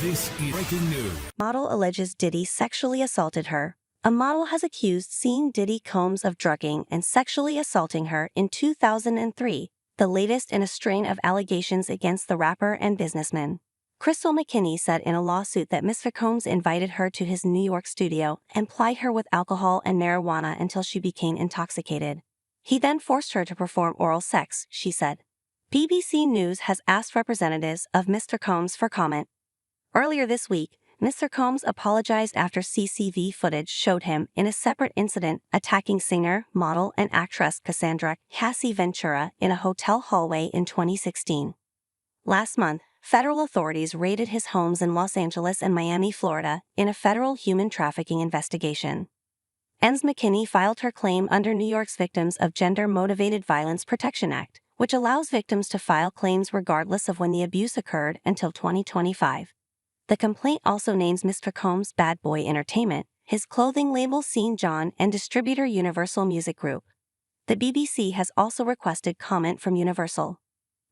This is breaking news. Model alleges Diddy sexually assaulted her. A model has accused seeing Diddy Combs of drugging and sexually assaulting her in 2003, the latest in a string of allegations against the rapper and businessman. Crystal McKinney said in a lawsuit that Mr. Combs invited her to his New York studio and plied her with alcohol and marijuana until she became intoxicated. He then forced her to perform oral sex, she said. BBC News has asked representatives of Mr. Combs for comment. Earlier this week, Mr. Combs apologized after CCTV footage showed him in a separate incident attacking singer, model, and actress Cassandra, Cassie Ventura in a hotel hallway in 2016. Last month, federal authorities raided his homes in Los Angeles and Miami, Florida, in a federal human trafficking investigation. McKinney filed her claim under New York's Victims of Gender-Motivated Violence Protection Act, which allows victims to file claims regardless of when the abuse occurred until 2025. The complaint also names Mr. Combs Bad Boy Entertainment, his clothing label St. John, and distributor Universal Music Group. The BBC has also requested comment from Universal.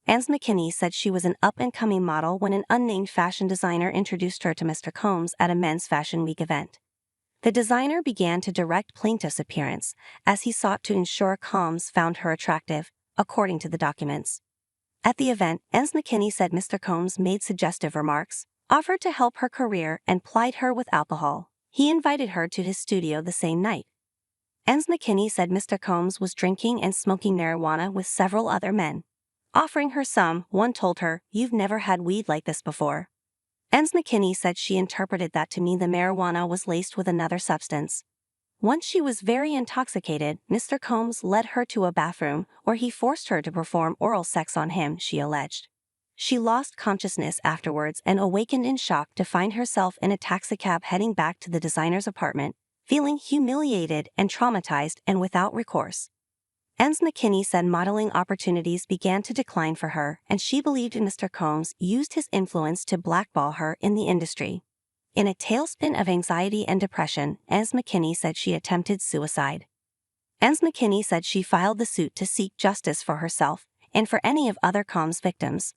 McKinney said she was an up-and-coming model when an unnamed fashion designer introduced her to Mr. Combs at a Men's Fashion Week event. The designer began to direct plaintiff's appearance as he sought to ensure Combs found her attractive, according to the documents. At the event, McKinney said Mr. Combs made suggestive remarks, offered to help her career, and plied her with alcohol. He invited her to his studio the same night. McKinney said Mr. Combs was drinking and smoking marijuana with several other men. Offering her some, one told her, "You've never had weed like this before." McKinney said she interpreted that to mean the marijuana was laced with another substance. Once she was very intoxicated, Mr. Combs led her to a bathroom where he forced her to perform oral sex on him, she alleged. She lost consciousness afterwards and awakened in shock to find herself in a taxicab heading back to the designer's apartment, feeling humiliated and traumatized and without recourse. McKinney said modeling opportunities began to decline for her, and she believed Mr. Combs used his influence to blackball her in the industry. In a tailspin of anxiety and depression, McKinney said she attempted suicide. McKinney said she filed the suit to seek justice for herself and for any of other Combs victims.